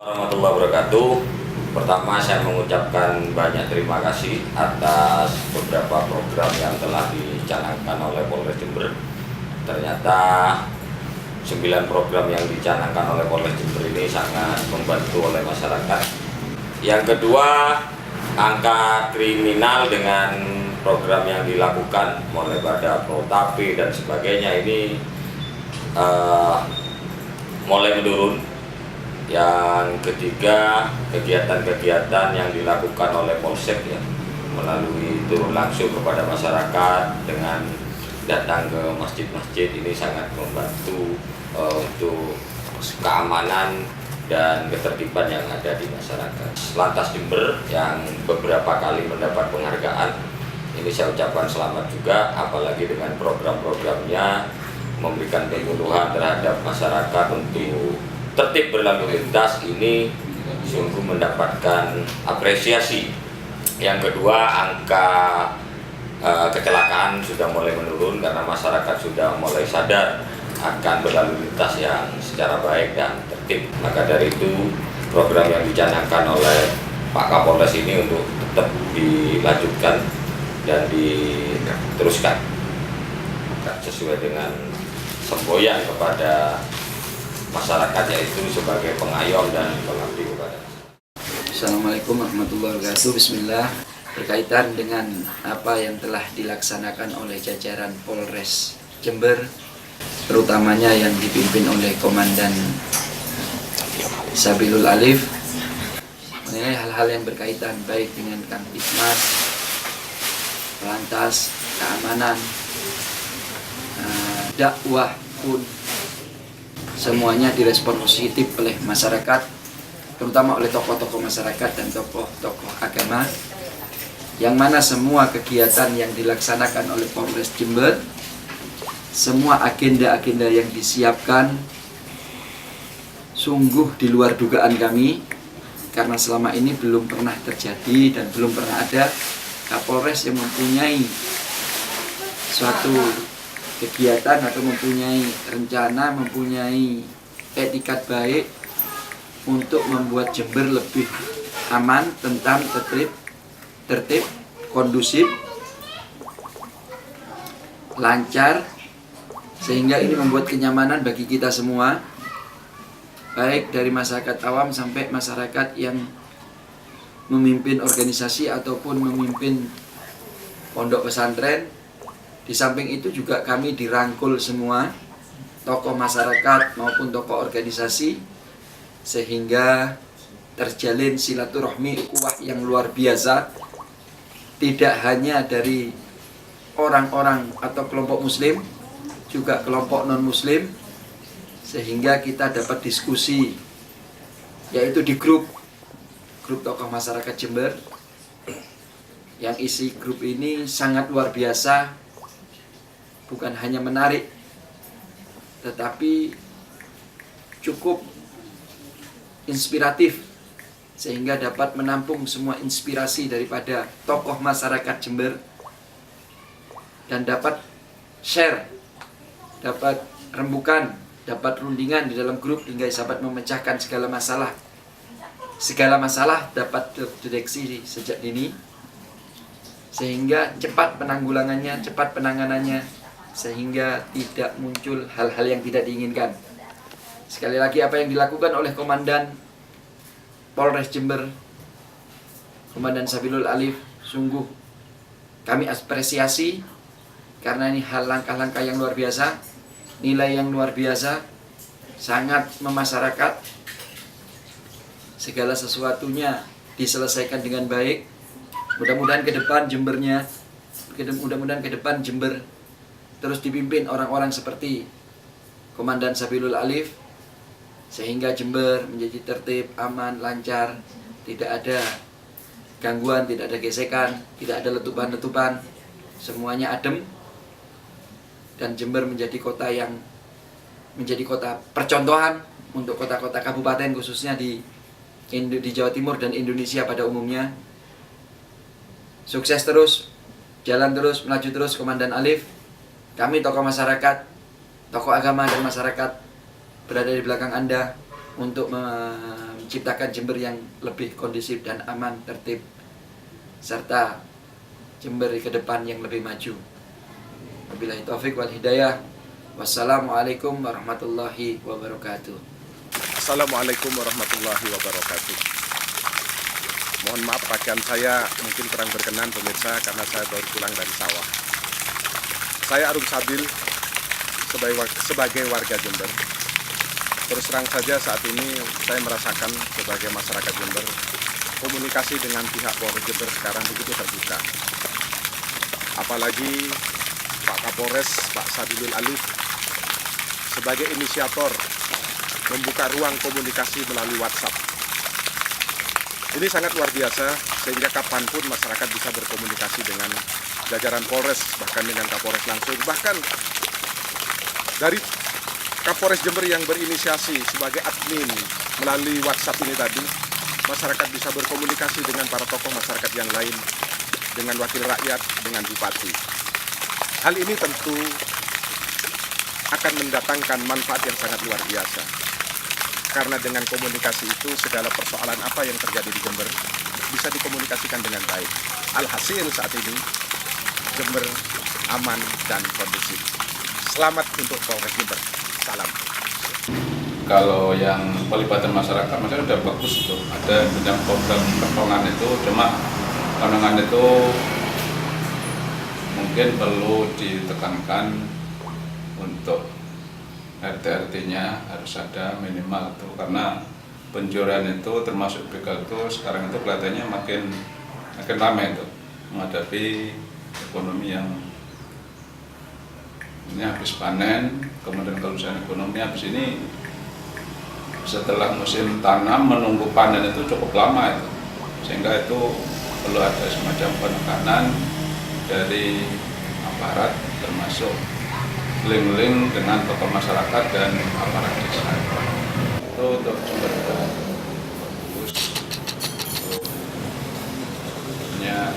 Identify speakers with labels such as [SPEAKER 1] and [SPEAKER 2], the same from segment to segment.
[SPEAKER 1] Warahmatullahi wabarakatuh. Pertama saya mengucapkan banyak terima kasih atas beberapa program yang telah dicanangkan oleh Polres Jember. Ternyata 9 program yang dicanangkan oleh Polres Jember ini sangat membantu oleh masyarakat. Yang kedua, angka kriminal dengan program yang dilakukan mulai pada Protape dan sebagainya ini mulai menurun. Yang ketiga, kegiatan-kegiatan yang dilakukan oleh Polsek ya, melalui turun langsung kepada masyarakat dengan datang ke masjid-masjid ini sangat membantu untuk keamanan dan ketertiban yang ada di masyarakat. Lantas Jember yang beberapa kali mendapat penghargaan, ini saya ucapkan selamat juga, apalagi dengan program-programnya memberikan penyuluhan terhadap masyarakat untuk tertib berlalu lintas, ini sungguh mendapatkan apresiasi. Yang kedua, angka kecelakaan sudah mulai menurun karena masyarakat sudah mulai sadar akan berlalu lintas yang secara baik dan tertib. Maka dari itu program yang dicanangkan oleh Pak Kapolres ini untuk tetap dilanjutkan dan diteruskan sesuai dengan semboyan kepada masyarakat, yaitu sebagai pengayom dan pengabdi kepada masyarakat.
[SPEAKER 2] Assalamualaikum warahmatullahi wabarakatuh. Bismillah. Berkaitan dengan apa yang telah dilaksanakan oleh jajaran Polres Jember, terutamanya yang dipimpin oleh Komandan Sabilul Alif, mengenai hal-hal yang berkaitan baik dengan Kamtibmas, lantas, keamanan, dakwah pun semuanya direspon positif oleh masyarakat, terutama oleh tokoh-tokoh masyarakat dan tokoh-tokoh agama, yang mana semua kegiatan yang dilaksanakan oleh Polres Jember, semua agenda-agenda yang disiapkan sungguh di luar dugaan kami, karena selama ini belum pernah terjadi dan belum pernah ada Kapolres yang mempunyai suatu kegiatan atau mempunyai rencana, mempunyai etikat baik untuk membuat Jember lebih aman, tentram, tertib, kondusif, lancar, sehingga ini membuat kenyamanan bagi kita semua, baik dari masyarakat awam sampai masyarakat yang memimpin organisasi ataupun memimpin pondok pesantren. Di samping itu juga kami dirangkul semua, tokoh masyarakat maupun tokoh organisasi, sehingga terjalin silaturahmi ukhuwah yang luar biasa, tidak hanya dari orang-orang atau kelompok muslim, juga kelompok non-muslim, sehingga kita dapat diskusi, yaitu di grup tokoh masyarakat Jember, yang isi grup ini sangat luar biasa. Bukan hanya menarik, tetapi cukup inspiratif, sehingga dapat menampung semua inspirasi daripada tokoh masyarakat Jember dan dapat share, dapat rembukan, dapat rundingan di dalam grup hingga dapat memecahkan segala masalah. Segala masalah dapat terdeteksi sejak dini, sehingga cepat penanggulangannya, cepat penanganannya, sehingga tidak muncul hal-hal yang tidak diinginkan. Sekali lagi, apa yang dilakukan oleh Komandan Polres Jember, Komandan Sabilul Alif, sungguh kami apresiasi, karena ini langkah-langkah yang luar biasa, nilai yang luar biasa, sangat memasyarakat, segala sesuatunya diselesaikan dengan baik. Mudah-mudahan ke depan Jember terus dipimpin orang-orang seperti Komandan Sabilul Alif, sehingga Jember menjadi tertib, aman, lancar, tidak ada gangguan, tidak ada gesekan, tidak ada letupan-letupan, semuanya adem, dan Jember menjadi kota percontohan untuk kota-kota kabupaten, khususnya di Jawa Timur dan Indonesia pada umumnya. Sukses terus, jalan terus, melaju terus Komandan Alif. Kami tokoh masyarakat, tokoh agama dan masyarakat berada di belakang Anda. untuk menciptakan Jember yang lebih kondusif dan aman, tertib, serta Jember ke depan yang lebih maju. Wabillahi taufik wal hidayah. Wassalamualaikum warahmatullahi wabarakatuh.
[SPEAKER 3] Assalamualaikum warahmatullahi wabarakatuh. Mohon maaf pakaian saya mungkin kurang berkenan pemirsa karena saya baru pulang dari sawah. Saya Arum Sabil sebagai warga Jember. Terus terang saja saat ini saya merasakan sebagai masyarakat Jember, komunikasi dengan pihak Polres Jember sekarang begitu terbuka. Apalagi Pak Kapolres, Pak Sabilul Alif, sebagai inisiator membuka ruang komunikasi melalui WhatsApp. Ini sangat luar biasa, sehingga kapanpun masyarakat bisa berkomunikasi dengan jajaran Polres, bahkan dengan Kapolres langsung, bahkan dari Kapolres Jember yang berinisiasi sebagai admin melalui WhatsApp ini tadi, masyarakat bisa berkomunikasi dengan para tokoh masyarakat yang lain, dengan wakil rakyat, dengan bupati. Hal ini tentu akan mendatangkan manfaat yang sangat luar biasa. Karena dengan komunikasi itu segala persoalan apa yang terjadi di Jember bisa dikomunikasikan dengan baik. Alhasil saat ini Jember aman dan kondusif. Selamat untuk Polres Jember. Salam.
[SPEAKER 4] Kalau yang pelibatan masyarakat udah bagus itu. Ada bidang program pertolongan itu, cuma pertolongan itu mungkin perlu ditekankan untuk RT-RT-nya harus ada minimal tuh, karena pencurian itu termasuk begal itu sekarang itu kelihatannya makin ramai itu menghadapi ekonomi yang ini habis panen, kemudian kerusakan ekonomi habis ini setelah musim tanam menunggu panen itu cukup lama itu, sehingga itu perlu ada semacam penekanan dari aparat termasuk link-link dengan tokoh masyarakat dan aparat desa. Itu untuk Jember bagus. Hanya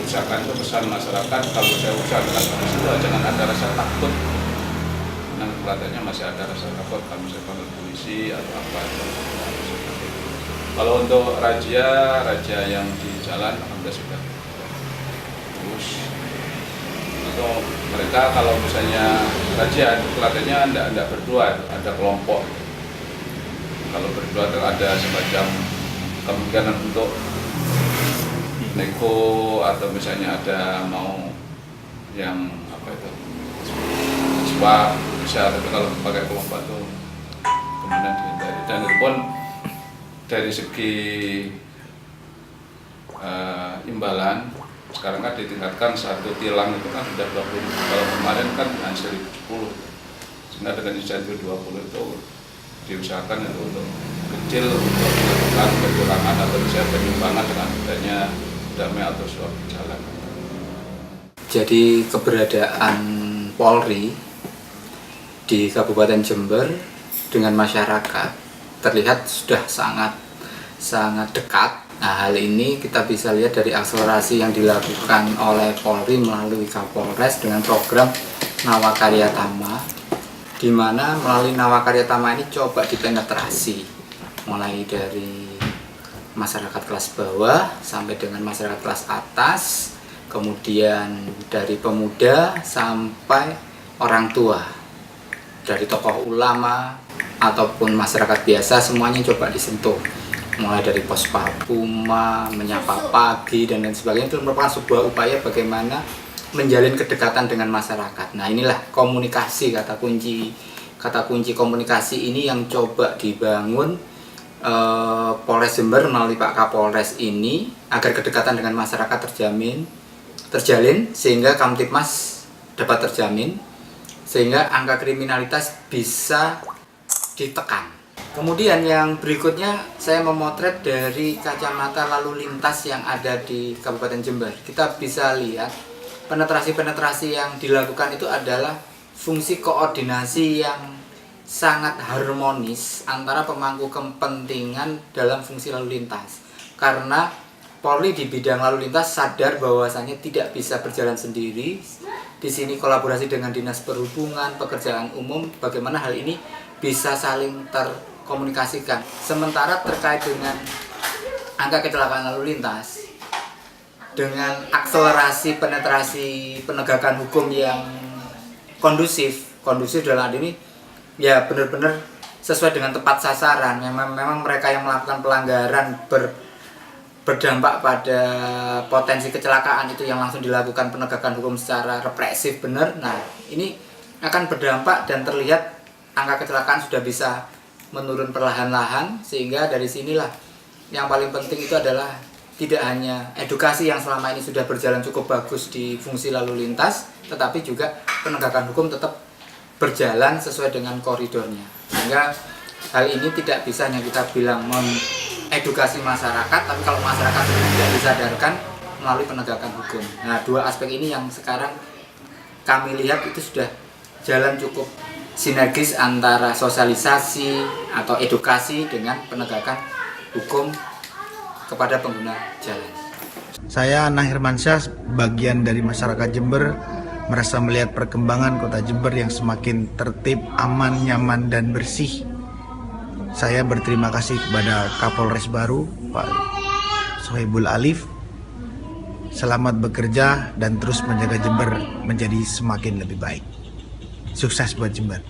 [SPEAKER 4] usahakan itu pesan masyarakat, kalau saya usahakan itu jangan ada rasa takut. Nah, kelihatannya masih ada rasa takut kalau misalnya panggil polisi atau apa. Kalau untuk razia yang di jalan alhamdulillah sudah bagus. Atau mereka kalau misalnya razia kelihatannya tidak berdua, ada kelompok. Kalau berdua itu ada semacam kemungkinan untuk neko atau misalnya ada mau yang apa itu swab bisa, tapi kalau pakai kelompok itu kemudian dihindari. Dan itu pun dari segi imbalan sekarang kan ditingkatkan, satu tilang itu kan sudah 20.000, kalau kemarin kan hanya 1.010, sehingga dengan insentif 20 itu diusahakan itu untuk kecil untuk melakukan kekurangan atau bisa penyimpangan dengan adanya damai atau swab jalan.
[SPEAKER 5] Jadi keberadaan Polri di Kabupaten Jember dengan masyarakat terlihat sudah sangat dekat. Nah, hal ini kita bisa lihat dari akselerasi yang dilakukan oleh Polri melalui Kapolres dengan program Nawakarya Tama, di mana melalui Nawakarya Tama ini coba dipenetrasi mulai dari masyarakat kelas bawah sampai dengan masyarakat kelas atas, kemudian dari pemuda sampai orang tua, dari tokoh ulama ataupun masyarakat biasa, semuanya coba disentuh. Mulai dari pos Papuma, menyapa pagi dan lain sebagainya, itu merupakan sebuah upaya bagaimana menjalin kedekatan dengan masyarakat. Nah, inilah komunikasi, kata kunci komunikasi ini yang coba dibangun Polres Jember melalui Pak Kapolres ini agar kedekatan dengan masyarakat terjalin sehingga Kamtibmas dapat terjamin, sehingga angka kriminalitas bisa ditekan. Kemudian yang berikutnya saya memotret dari kacamata lalu lintas yang ada di Kabupaten Jember. Kita bisa lihat penetrasi yang dilakukan itu adalah fungsi koordinasi yang sangat harmonis antara pemangku kepentingan dalam fungsi lalu lintas. Karena Polri di bidang lalu lintas sadar bahwasannya tidak bisa berjalan sendiri. Di sini kolaborasi dengan Dinas Perhubungan, Pekerjaan Umum, bagaimana hal ini bisa saling komunikasikan. Sementara terkait dengan angka kecelakaan lalu lintas, dengan akselerasi penetrasi penegakan hukum yang kondusif dalam hal ini ya benar-benar sesuai dengan tepat sasaran. Memang mereka yang melakukan pelanggaran berdampak pada potensi kecelakaan itu yang langsung dilakukan penegakan hukum secara represif benar. Nah, ini akan berdampak dan terlihat angka kecelakaan sudah bisa menurun perlahan-lahan, sehingga dari sinilah yang paling penting itu adalah tidak hanya edukasi yang selama ini sudah berjalan cukup bagus di fungsi lalu lintas, tetapi juga penegakan hukum tetap berjalan sesuai dengan koridornya. Sehingga hal ini tidak bisa hanya kita bilang edukasi masyarakat, tapi kalau masyarakat tidak disadarkan melalui penegakan hukum. Nah, dua aspek ini yang sekarang kami lihat itu sudah jalan cukup sinergis antara sosialisasi atau edukasi dengan penegakan hukum kepada pengguna jalan.
[SPEAKER 6] Saya Anang Hermansyah, bagian dari masyarakat Jember, merasa melihat perkembangan kota Jember yang semakin tertib, aman, nyaman, dan bersih. Saya berterima kasih kepada Kapolres baru, Pak Sohibul Alif. Selamat bekerja dan terus menjaga Jember menjadi semakin lebih baik. Sukses buat Jember.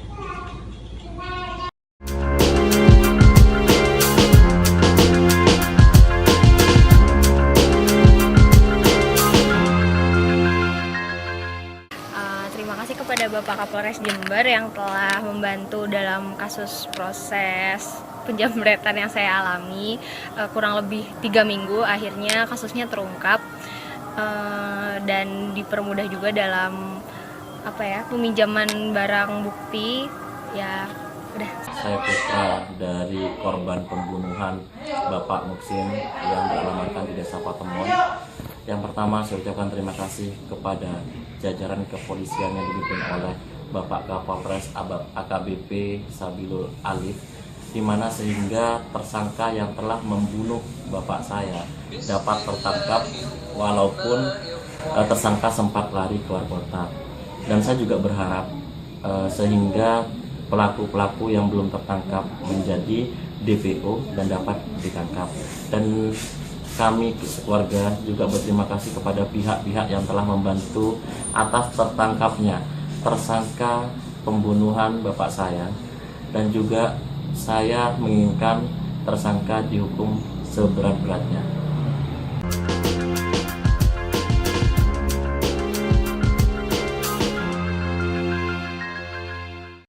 [SPEAKER 7] Terima kasih kepada Bapak Kapolres Jember yang telah membantu dalam kasus proses penjamretan yang saya alami. Kurang lebih 3 minggu akhirnya kasusnya terungkap, dan dipermudah juga dalam peminjaman barang bukti. Ya udah.
[SPEAKER 8] Saya putra dari korban pembunuhan Bapak Muksin yang dialamatkan di Desa Patemon. Yang pertama, saya ucapkan terima kasih kepada jajaran kepolisian yang dipimpin oleh Bapak Kapolres AKBP Sabilul Alif, di mana sehingga tersangka yang telah membunuh bapak saya dapat tertangkap walaupun tersangka sempat lari keluar kota. Dan saya juga berharap sehingga pelaku-pelaku yang belum tertangkap menjadi DPO dan dapat ditangkap. Dan kami keluarga juga berterima kasih kepada pihak-pihak yang telah membantu atas tertangkapnya tersangka pembunuhan bapak saya, dan juga saya menginginkan tersangka dihukum seberat-beratnya.